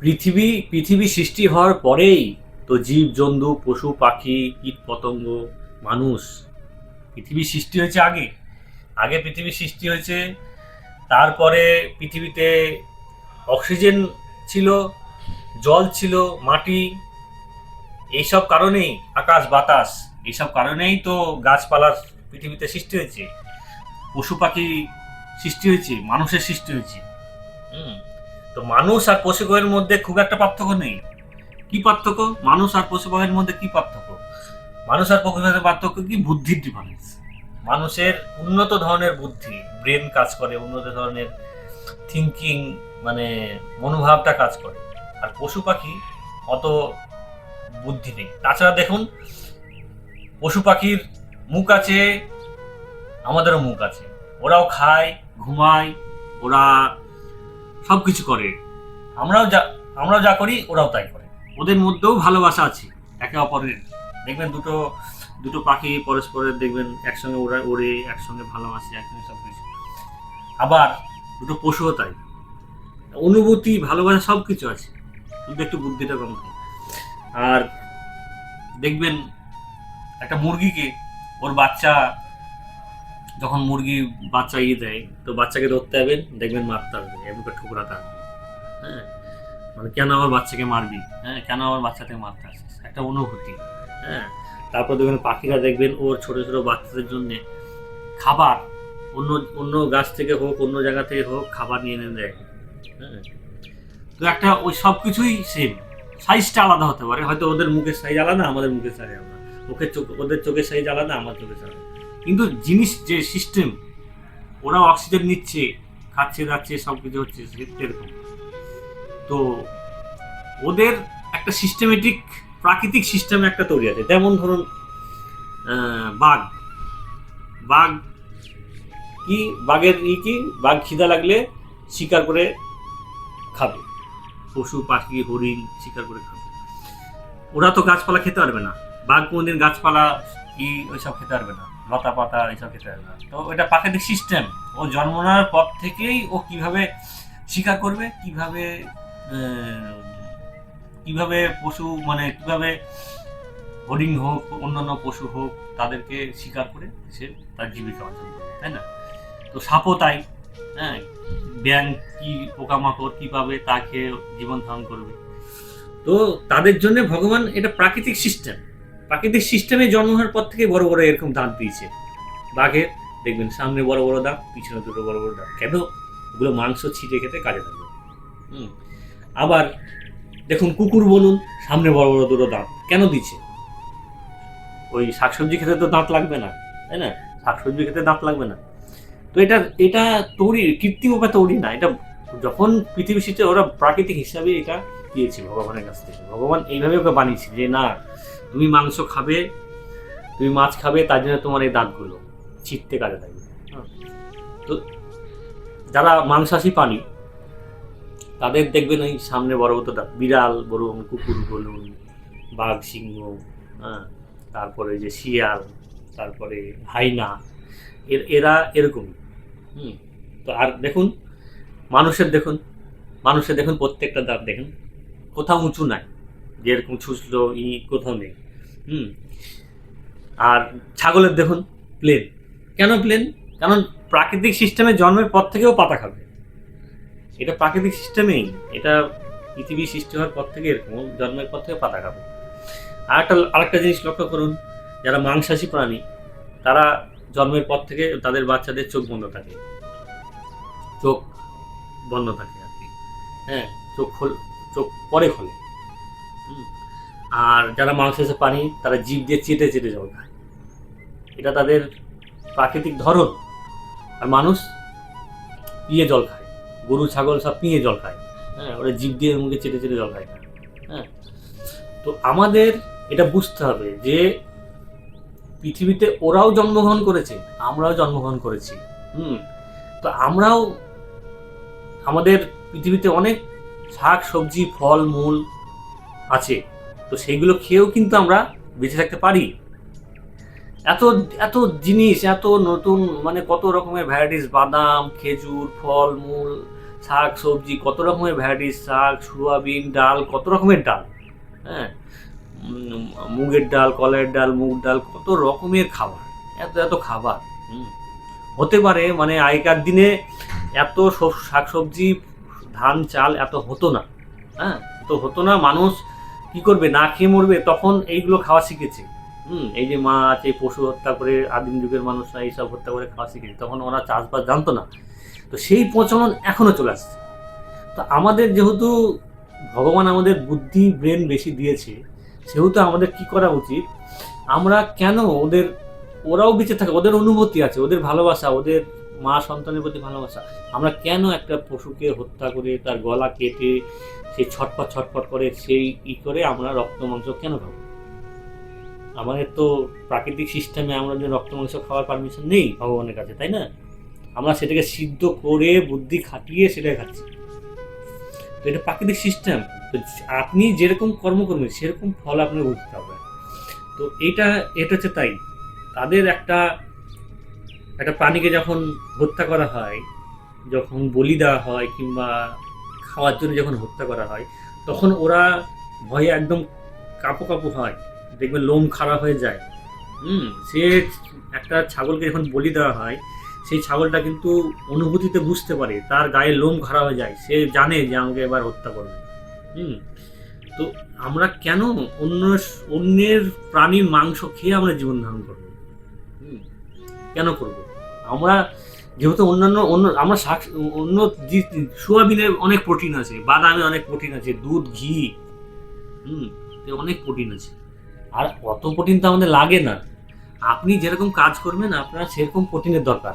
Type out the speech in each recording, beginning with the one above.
পৃথিবী সৃষ্টি হওয়ার পরেই তো জীব জন্তু পশু পাখি কীট পতঙ্গ মানুষ পৃথিবী সৃষ্টি হয়েছে আগে। আগে পৃথিবী সৃষ্টি হয়েছে, তারপরে পৃথিবীতে অক্সিজেন ছিল, জল ছিল, মাটি, এইসব কারণেই আকাশ বাতাস, এইসব কারণেই তো গাছপালার পৃথিবীতে সৃষ্টি হয়েছে, পশু পাখি সৃষ্টি হয়েছে, মানুষের সৃষ্টি হয়েছে। হুম। তো মানুষ আর পশু পাখির মধ্যে খুব একটা পার্থক্য নেই। কি পার্থক্য? মানুষ আর পশু পাখির মধ্যে কি পার্থক্য? মানুষ আর পশু পাখির পার্থক্য কি? বুদ্ধির ডিফারেন্স। মানুষের উন্নত ধরনের বুদ্ধি, ব্রেন কাজ করে, উন্নত ধরনের থিঙ্কিং, মানে মনোভাবটা কাজ করে। আর পশু পাখি অত বুদ্ধি নেই। তাছাড়া দেখুন, পশু পাখির মুখ আছে, আমাদেরও মুখ আছে, ওরাও খায়, ঘুমায়, ওরা সব কিছু করে। আমরাও যা করি ওরাও তাই করে। ওদের মধ্যেও ভালোবাসা আছে একে অপরের। দেখবেন দুটো দুটো পাখি পরস্পরের দেখবেন একসঙ্গে ওড়ে, একসঙ্গে ভালোবাসে, একসঙ্গে সব কিছু। আবার দুটো পশুও তাই, অনুভূতি, ভালোবাসা সব কিছু আছে, কিন্তু একটু বুদ্ধিটা কম হয়। আর দেখবেন একটা মুরগিকে, ওর বাচ্চা যখন মুরগি বাচ্চা দেয়, তো বাচ্চাকে ধরতে যাবেন, দেখবেন মারতে হবে, এমনকি ঠোকরাতে আসবে। হ্যাঁ, মানে কেন আমার বাচ্চাকে মারবি, হ্যাঁ, কেন আমার বাচ্চাকে মারতে আসিস, একটা অনুভূতি। হ্যাঁ, তারপর দেখবেন পাখিরা, দেখবেন ওর ছোট ছোট বাচ্চাদের জন্য খাবার অন্য অন্য গাছ থেকে হোক, অন্য জায়গা থেকে হোক, খাবার নিয়ে এনে দেয়। হ্যাঁ, তো একটা ওই সব কিছুই সেম, সাইজটা আলাদা হতে পারে, হয়তো ওদের মুখের সাইজ আলাদা, আমাদের মুখের সাইজ আলাদা, ওদের চোখের সাইজ আলাদা, আমার চোখের সাইজ আলাদা, কিন্তু জিনিস যে সিস্টেম, ওরা অক্সিজেন নিচ্ছে, খাচ্ছে যাচ্ছে, সব কিছু হচ্ছে এরকম। তো ওদের একটা সিস্টেমেটিক, প্রাকৃতিক সিস্টেম একটা তৈরি আছে। যেমন ধরুন বাঘ বাঘ কি, বাঘের কি, বাঘ খিদা লাগলে শিকার করে খাবে, পশু পাখি হরিণ শিকার করে খাবে। ওরা তো গাছপালা খেতে পারবে না, বাঘ কোনদিন গাছপালা কি ওইসব খেতে পারবে না, লতা পাতা এইসব খেতে পারবে না। তো এটা প্রাকৃতিক সিস্টেম। ও জন্ম নেওয়ার পর থেকেই ও কিভাবে শিকার করবে, কিভাবে কিভাবে পশু, মানে কিভাবে হরিণ হোক, অন্যান্য পশু হোক, তাদেরকে শিকার করে সে তার জীবিকা অর্জন করে, তাই না? তো সাপও তাই। হ্যাঁ, ব্যাঙ কি, পোকামাকড় কিভাবে তা খেয়ে জীবন ধারণ করবে। তো তাদের জন্য ভগবান, এটা প্রাকৃতিক সিস্টেম। প্রাকৃতিক সিস্টেমে জন্ম হওয়ার পর থেকে বড় বড় এরকম দাঁত দিয়েছে। বাঘের দেখবেন সামনে বড় বড় দাঁত, পিছনে দুটো বড় বড় দাঁত। কেন? ওগুলো মাংস ছিটে খেতে কাজে লাগবে। আবার দেখুন, কুকুর বলুন, সামনে বড় বড় দুটো দাঁত কেন দিচ্ছে? ওই শাকসবজি খেতে তো দাঁত লাগবে না, তাই না? শাকসবজি খেতে দাঁত লাগবে না। তো এটা তৈরি, কৃত্রিমভাবে তৈরি না। এটা যখন পৃথিবী সৃষ্টি, ওরা প্রাকৃতিক হিসাবে এটা দিয়েছে ভগবানের কাছ থেকে। ভগবান এইভাবে ওকে বানিয়েছে যে না, তুমি মাংস খাবে, তুমি মাছ খাবে, তার জন্য তোমার এই দাঁতগুলো ছিটতে কাজে লাগবে। তো যারা মাংসাশী প্রাণী, তাদের দেখবেন ওই সামনে বড় বড় দাঁত। বিড়াল বলুন, কুকুর বলুন, বাঘ, সিংহ, হ্যাঁ, তারপরে যে শিয়াল, তারপরে হাইনা, এরা এরকমই। তো আর দেখুন মানুষের দেখুন প্রত্যেকটা দাঁত দেখুন, কোথাও উঁচু নাই, যে এরকম ছুঁচলো কোথাও নেই। আর ছাগলের দেখুন প্লেন। কেন প্লেন? কারণ প্রাকৃতিক সিস্টেমে জন্মের পর থেকেও পাতা খাবে। এটা প্রাকৃতিক সিস্টেমেই, এটা পৃথিবী সৃষ্টি হওয়ার পর থেকে এরকম, জন্মের পর থেকে পাতা খাবে। আরেকটা জিনিস লক্ষ্য করুন, যারা মাংসাশী প্রাণী, তারা জন্মের পর থেকে তাদের বাচ্চাদের চোখ বন্ধ থাকে আর কি। হ্যাঁ, চোখ পরে খোলে। আর যারা মাংসাশী প্রাণী, তারা জিভ দিয়ে চেটে চেটে জল খায়। এটা তাদের প্রাকৃতিক ধরন। আর মানুষ পিয়ে জল খায়, গরু ছাগল সব পিয়ে জল খায়। হ্যাঁ, ওরা জিভ দিয়ে মুখে চেটে চেটে জল খায় না। হ্যাঁ, তো আমাদের এটা বুঝতে হবে যে পৃথিবীতে ওরাও জন্মগ্রহণ করেছে, আমরাও জন্মগ্রহণ করেছি। তো আমরাও, আমাদের পৃথিবীতে অনেক শাক সবজি ফল মূল আছে, তো সেইগুলো খেয়েও কিন্তু আমরা বেঁচে থাকতে পারি। এত এত জিনিস, এত নতুন, মানে কত রকমের ভ্যারাইটিস, বাদাম, খেজুর, ফল মূল, শাক সবজি, কত রকমের ভ্যারাইটিস শাক, সোয়াবিন, ডাল, কত রকমের ডাল, হ্যাঁ, মুগের ডাল, কলাইয়ের ডাল, মুগ ডাল, কত রকমের খাবার, এত এত খাবার। হতে পারে মানে আগেকার দিনে এত শাক সবজি, ধান চাল এত হতো না, হ্যাঁ, তো হতো না। মানুষ কি করবে, না খেয়ে মরবে, তখন এইগুলো খাওয়া শিখেছে। এই যে মাছ, এই পশু হত্যা করে আদিম যুগের মানুষরা এইসব হত্যা করে খাওয়া শিখেছে, তখন ওরা চাষবাস জানতো না। তো সেই প্রচলন এখনো চলে আসছে। তো আমাদের যেহেতু ভগবান আমাদের বুদ্ধি ব্রেন বেশি দিয়েছে, সেহেতু আমাদের কি করা উচিত, আমরা কেন ওদের, ওরাও বেঁচে থাকে, ওদের অনুভূতি আছে, ওদের ভালোবাসা, ওদের মা সন্তানের প্রতি ভালোবাসা, আমরা কেন একটা পশুকে হত্যা করে তার গলা কেটে সে ছটপট ছটপট করে সেই করে আমরা রক্ত মাংস কেন খাবো? আমাদের তো প্রাকৃতিক সিস্টেমে আমরা যে রক্ত মাংস খাওয়ার পারমিশন নেই ভগবানের কাছে, তাই না? আমরা সেটাকে সিদ্ধ করে বুদ্ধি খাটিয়ে সেটাই খাচ্ছি। তো এটা প্রাকৃতিক সিস্টেম। তো আপনি যেরকম কর্ম করবেন সেরকম ফল আপনার বুঝতে হবে। তো এটা হচ্ছে তাই তাদের একটা প্রাণীকে যখন হত্যা করা হয়, যখন বলি দেওয়া হয় কিংবা খাওয়ার জন্য যখন হত্যা করা হয়, তখন ওরা ভয়ে একদম কাঁপো কাঁপো হয়, দেখবেন লোম খাড়া হয়ে যায়। সে একটা ছাগলকে যখন বলি দেওয়া হয়, সেই ছাগলটা কিন্তু অনুভূতিতে বুঝতে পারে, তার গায়ে লোম খাড়া হয়ে যায়, সে জানে যে আমাকে এবার হত্যা করবে। তো আমরা কেন অন্যের প্রাণীর মাংস খেয়ে আমরা জীবন ধারণ করবো? কেন করবো? আমরা যেহেতু আমরা অন্য সোয়াবিনে অনেক প্রোটিন আছে, বাদামে অনেক প্রোটিন আছে, দুধ, ঘি, অনেক প্রোটিন আছে। আর অত প্রোটিন তো আমাদের লাগে না। আপনি যেরকম কাজ করবেন আপনার সেরকম প্রোটিনের দরকার,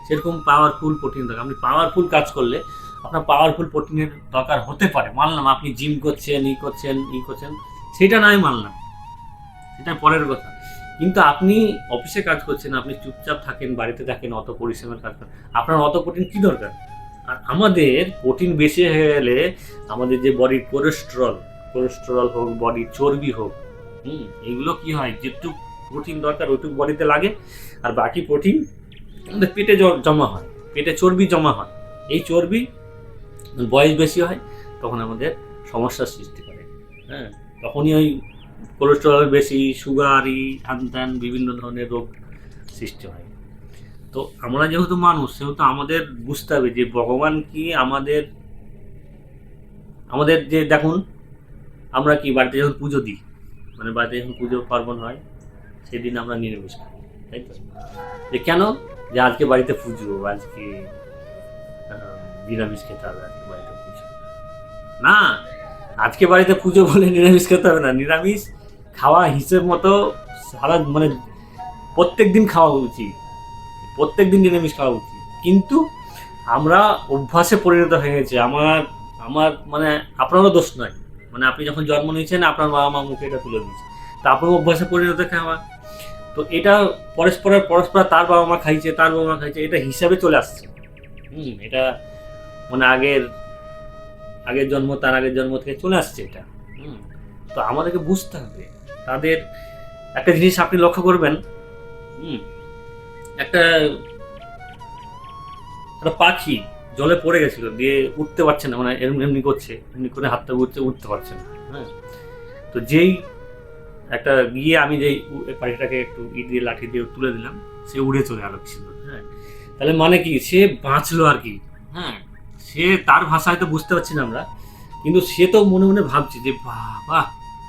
সেরকম পাওয়ারফুল প্রোটিন দরকার। আপনি পাওয়ারফুল কাজ করলে আপনার পাওয়ারফুল প্রোটিনের দরকার হতে পারে, মানলাম। আপনি জিম করছেন, করছেন, সেটা নয় মানলাম, সেটা পরের কথা। কিন্তু আপনি অফিসে কাজ করছেন, আপনি চুপচাপ থাকেন, বাড়িতে থাকেন, অত পরিশ্রমের কাজ করেন, আপনার অত প্রোটিন কি দরকার? আর আমাদের প্রোটিন বেশি হয়ে গেলে আমাদের যে বডির কোলেস্টেরল হোক, বডির চর্বি হোক, এইগুলো কি হয়, যেটুকু প্রোটিন দরকার ওইটুকু বডিতে লাগে, আর বাকি প্রোটিন আমাদের পেটে জমা হয়, পেটে চর্বি জমা হয়। এই চর্বি বয়স বেশি হয় তখন আমাদের সমস্যার সৃষ্টি করে, হ্যাঁ, তখনই ওই কোলেস্টেরল বেশি, সুগারই, হ্যান বিভিন্ন ধরনের রোগ সৃষ্টি হয়। তো আমরা যেহেতু মানুষ, সেহেতু আমাদের বুঝতে হবে যে ভগবান কি আমাদের যে দেখুন, আমরা কি বাড়িতে যখন পুজো দিই, মানে বাড়িতে যখন পুজো পার্বণ হয়, সেদিন আমরা নিরামিষ খাই, তাই তো? যে কেন, যে আজকে বাড়িতে পুজো, আজকে নিরামিষ খেতে হবে, আজকে বাড়িতে পুজো না, আজকে বাড়িতে পুজো বলে নিরামিষ খেতে হবে না। নিরামিষ খাওয়া হিসেব মতো সারা মানে প্রত্যেক দিন খাওয়া উচিত, প্রত্যেক দিন নিরামিষ খাওয়া উচিত। কিন্তু আমরা অভ্যাসে পরিণত হয়ে গেছে। আমার মানে আপনারও দোষ নয়, মানে আপনি যখন জন্ম নিয়েছেন আপনার বাবা মা মুখে এটা তুলে দিয়েছে, তা আপনার অভ্যাসে পরিণত খাওয়া। তো এটা পরস্পর তার বাবা মা খাইছে, তার বাবা মা খাইছে, এটা হিসাবে চলে আসছে। এটা মানে আগের জন্ম, তার আগের জন্ম থেকে চলে আসছে এটা। তো আমাদেরকে বুঝতে হবে। তাদের একটা জিনিস আপনি লক্ষ্য করবেন, একটা পাখি জলে পড়ে গেছিল, দিয়ে উঠতে পারছে না, মানে এমনি করছে, এমনি করে হাতটা উঠতে পারছে না, হ্যাঁ। তো যেই একটা গিয়ে আমি যেই পাখিটাকে একটু ইট দিয়ে লাঠি দিয়ে তুলে দিলাম, সে উড়ে চলে গেল কি সুন্দর, হ্যাঁ। তাহলে মানে কি, সে বাঁচলো আর কি, হ্যাঁ। সে তার ভাষায় তো বুঝতে পারছি না আমরা, কিন্তু সে তো মনে মনে ভাবছে যে বাবা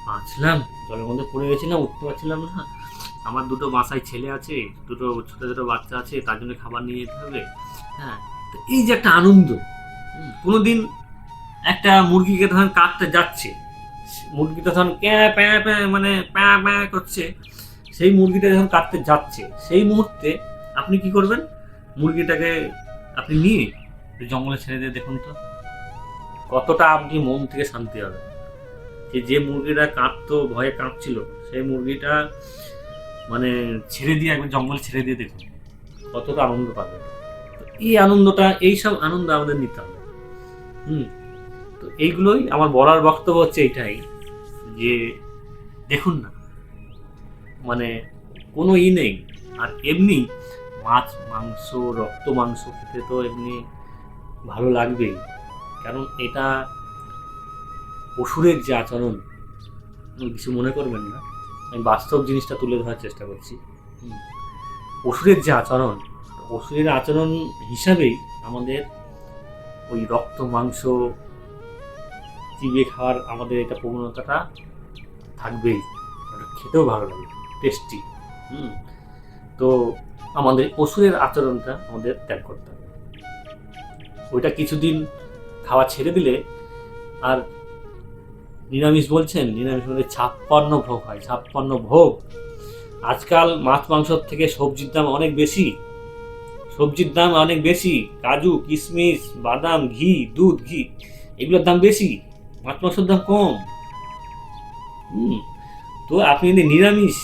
বাঁচলাম, জলের মধ্যে পড়ে গেছিলাম, উঠতে পারছিলাম না, আমার দুটো বাসায় ছেলে আছে, দুটো ছোট ছোট বাচ্চা আছে, তার জন্য খাবার নিয়ে যেতে হবে, হ্যাঁ। তো এই যে একটা আনন্দ, কোনোদিন একটা মুরগিকে তখন কাটতে যাচ্ছে, মুরগিটা তখন মানে প্যাঁ প্যাঁ করছে, সেই মুরগিটা যখন কাটতে যাচ্ছে, সেই মুহূর্তে আপনি কি করবেন, মুরগিটাকে আপনি নিয়ে জঙ্গলে ছেড়ে দিয়ে দেখুন তো কতটা আপনি মন থেকে শান্তি হবে। যে মুরগিটা কাঁপতো, ভয়ে কাঁপছিল, সেই মুরগিটা মানে ছেড়ে দিয়ে একবার জঙ্গলে ছেড়ে দিয়ে দেখুন কতটা আনন্দ পাবে। এই আনন্দটা, এইসব আনন্দ আমাদের নিতে হবে। তো এইগুলোই আমার বলার বক্তব্য হচ্ছে এইটাই, যে দেখুন না, মানে কোনো নেই। আর এমনি মাছ মাংস, রক্ত মাংস খেতে তো এমনি ভালো লাগবেই। কারণ এটা অসুরের যে আচরণ, কিছু মনে করবেন না, আমি বাস্তব জিনিসটা তুলে ধরার চেষ্টা করছি। অসুরের যে আচরণ, অসুরের আচরণ হিসাবেই আমাদের ওই রক্ত মাংস চিবিয়ে খাওয়ার আমাদের এটা প্রবণতাটা থাকবেই। ওটা খেতেও ভালো লাগে, টেস্টি। তো আমাদের অসুরের আচরণটা আমাদের ত্যাগ করতে হবে। ওইটা কিছুদিন খাওয়া ছেড়ে দিলে, আর নিরামিষ বলছেন, নিরামিষ মধ্যে 56 ভোগ হয়, 56 ভোগ। আজকাল মাছ মাংসর থেকে সবজির দাম অনেক বেশি, সবজির দাম অনেক বেশি, কাজু কিশমিশ বাদাম ঘি দুধ ঘি এগুলোর দাম বেশি, মাছ মাংসের দাম কম। তো আপনি যদি নিরামিষ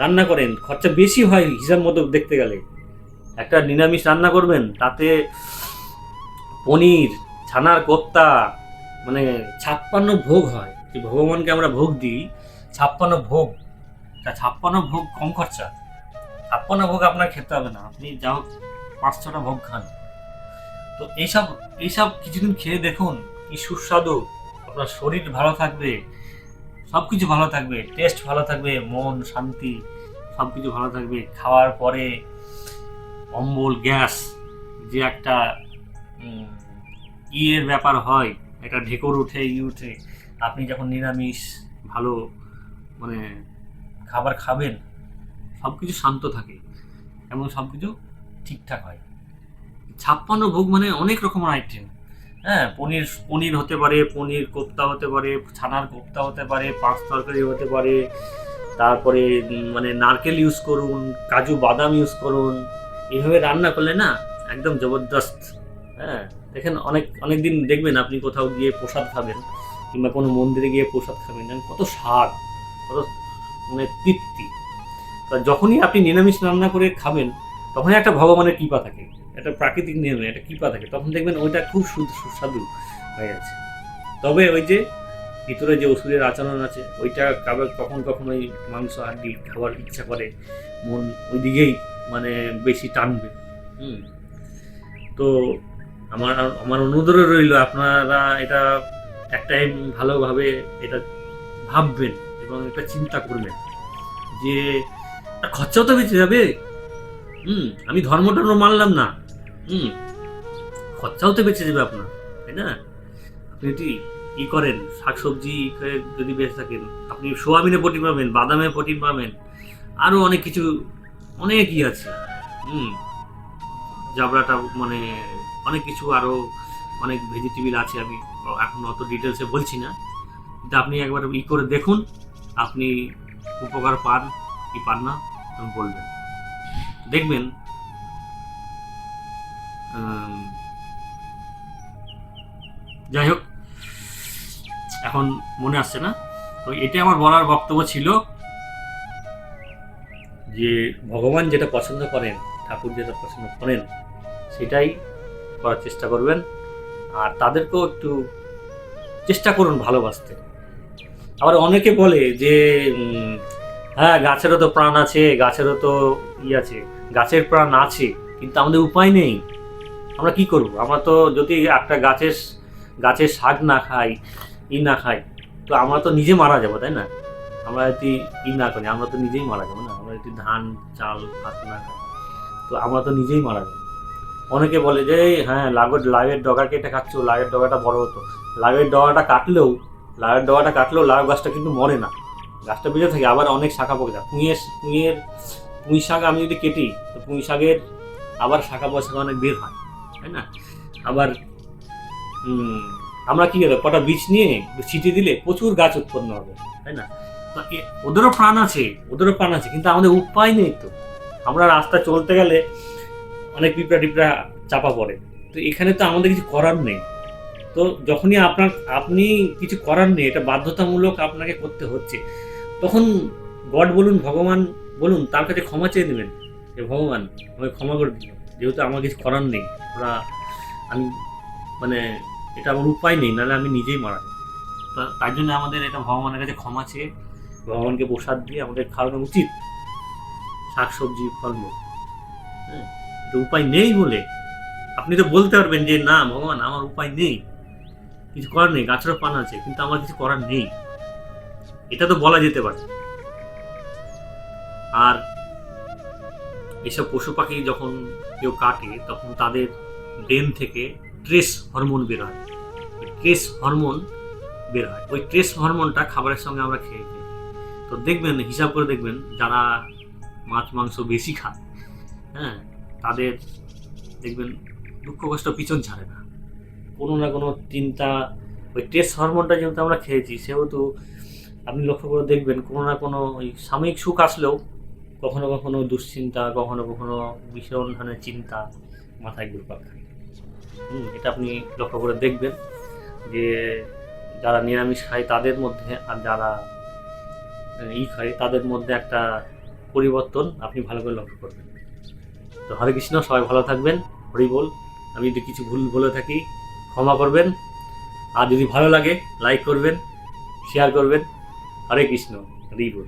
রান্না করেন, খরচা বেশি হয় হিসাব মতো দেখতে গেলে। একটা নিরামিষ রান্না করবেন, তাতে পনির ছানার কোপ্তা, মানে 56 ভোগ হয়। যে ভগবানকে আমরা ভোগ দিই, 56 ভোগ, তা 56 ভোগ কম খরচা। 56 ভোগ আপনার খেতে হবে না, আপনি যা হোক 5-6টা ভোগ খান। তো এইসব কিছুদিন খেয়ে দেখুন, কি সুস্বাদু। আপনার শরীর ভালো থাকবে, সব কিছু ভালো থাকবে, টেস্ট ভালো থাকবে, মন শান্তি সব কিছু ভালো থাকবে। খাওয়ার পরে অম্বল গ্যাস যে একটা ইয়ের ব্যাপার হয়, একটা ঢেকুর উঠে উঠে, আপনি যখন নিরামিষ ভালো মানে খাবার খাবেন, সব কিছু শান্ত থাকে এবং সব কিছু ঠিকঠাক হয়। 56 ভোগ মানে অনেক রকমের আইটেম। হ্যাঁ, পনির হতে পারে, পনির কোপ্তা হতে পারে, ছানার কোপ্তা হতে পারে, পাঁচ তরকারি হতে পারে, তারপরে মানে নারকেল ইউজ করুন, কাজু বাদাম ইউজ করুন। এইভাবে রান্না করলে না একদম জবরদস্ত। হ্যাঁ, দেখেন অনেক দিন দেখবেন আপনি কোথাও গিয়ে প্রসাদ খাবেন, কিংবা কোনো মন্দিরে গিয়ে প্রসাদ খাবেন, কত স্বাদ, কত মানে তৃপ্তি। যখনই আপনি নিরামিষ রান্না করে খাবেন, তখনই একটা ভগবানের কৃপা থাকে, একটা প্রাকৃতিক নিয়মে একটা কৃপা থাকে, তখন দেখবেন ওইটা খুব সুস্বাদু হয়ে গেছে। তবে ওই যে ভিতরে যে অসুরের আচরণ আছে, ওইটা কখন কখন ওই মাংস হাড্ডি খাবার ইচ্ছা করে, মন ওই দিকেই মানে বেশি টানবে। তো আমার আমার অনুরোধ রইল, আপনারা এটা একটাই ভালোভাবে এটা ভাববেন এবং এটা চিন্তা করবেন যে খরচাও তো বেঁচে যাবে। আমি ধর্ম মানলাম না, খরচাও তো বেঁচে যাবে আপনার, তাই না? আপনি যদি করেন, শাকসবজি যদি বেঁচে থাকেন, আপনি সোয়াবিনে প্রোটিন পাবেন, বাদামে প্রোটিন পাবেন, আরো অনেক কিছু, অনেক আছে। জাবরাটা মানে অনেক কিছু, আরো অনেক ভেজিটেবল আছে, আমি এখন অত ডিটেলসে বলছি না, কিন্তু আপনি একবার করে দেখুন, আপনি উপকার পান কি পান না আমি বলবেন, দেখবেন। যাই হোক, এখন মনে আসছে না। তো এটা আমার বলার বক্তব্য ছিল যে ভগবান যেটা পছন্দ করেন, ঠাকুর যেটা পছন্দ করেন, সেটাই করার চেষ্টা করবেন। আর তাদেরকেও একটু চেষ্টা করুন ভালোবাসতে। আবার অনেকে বলে যে হ্যাঁ, গাছেরও তো প্রাণ আছে, গাছেরও তো আছে, গাছের প্রাণ আছে, কিন্তু আমাদের উপায় নেই। আমরা কি করব? আমরা তো যদি একটা গাছের শাক না খাই, না খাই, তো আমরা তো নিজে মারা যাবো, তাই না? আমরা যদি না করি, আমরা তো নিজেই মারা যাবো না। আমরা যদি ধান চাল ভাত না খাই, তো আমরা তো নিজেই মারা যাবো। অনেকে বলে যে হ্যাঁ, লাউয়ের ডগা কেটে খাচ্ছ, লাউয়ের ডগাটা বড় হতো। লাউয়ের ডগাটা কাটলেও লাউ গাছটা কিন্তু মরে না, গাছটা বেঁচে থাকে, আবার অনেক শাখা পোকা যায়। পুঁই শাক আমি যদি কেটি, তো পুঁই শাকের আবার শাখা পোকা অনেক বের হয়, তাই না? আবার আমরা কি করবো, কটা বীজ নিয়ে ছিটিয়ে দিলে প্রচুর গাছ উৎপন্ন হবে, তাই না? তো ওদেরও প্রাণ আছে, কিন্তু আমাদের উপায় নেই। তো আমরা রাস্তা চলতে গেলে অনেক পিঁপড়া টিপড়া চাপা পড়ে, তো এখানে তো আমাদের কিছু করার নেই। তো যখনই আপনি কিছু করার নেই, এটা বাধ্যতামূলক আপনাকে করতে হচ্ছে, তখন গড বলুন, ভগবান বলুন, তার কাছে ক্ষমা চেয়ে নেবেন যে ভগবান আমাকে ক্ষমা করে দিন, যেহেতু আমার কিছু করার নেই, আমি মানে এটা আমার উপায় নেই, নাহলে আমি নিজেই মারা যাই। তার জন্য আমাদের এটা ভগবানের কাছে ক্ষমা চেয়ে ভগবানকে প্রসাদ দিয়ে আমাদের খাওয়ানো উচিত, শাকসবজি ফলমূল। হ্যাঁ, এটা উপায় নেই বলে আপনি তো বলতে পারবেন যে না ভগবান, আমার উপায় নেই, কিছু করার নেই, গাছেরও প্রাণ আছে, কিন্তু আমার কিছু করার নেই, এটা তো বলা যেতে পারে। আর এসব পশু পাখি যখন কেউ কাটে তখন তাদের ব্রেন থেকে ট্রেস হরমোন বের হয়। ট্রেস হরমোন বের হয়, ওই ট্রেস হরমোনটা খাবারের সঙ্গে আমরা খেয়ে ফেলি। তো দেখবেন, হিসাব করে দেখবেন, যারা মাছ মাংস বেশি খায়, হ্যাঁ, তাদের দেখবেন দুঃখ কষ্ট পিছন ছাড়ে না, কোনো না কোনো চিন্তা। ওই ট্রেস হরমোনটা যেহেতু আমরা খেয়েছি, সেহেতু আপনি লক্ষ্য করে দেখবেন কোনো না কোনো ওই সাময়িক সুখ আসলেও কখনো কখনো দুশ্চিন্তা, কখনো কখনো ভীষণ ধরনের চিন্তা মাথায় ঘুরপাক খায়। এটা আপনি লক্ষ্য করে দেখবেন যে যারা নিরামিষ খায় তাদের মধ্যে আর যারা খায় তাদের মধ্যে একটা পরিবর্তন আপনি ভালো করে লক্ষ্য করবেন। তো হরে কৃষ্ণ, সবাই ভালো থাকবেন, হরি বল। আমি যদি কিছু ভুল বলে থাকি ক্ষমা করবেন, আর যদি ভালো লাগে লাইক করবেন, শেয়ার করবেন। হরে কৃষ্ণ, হরি বল।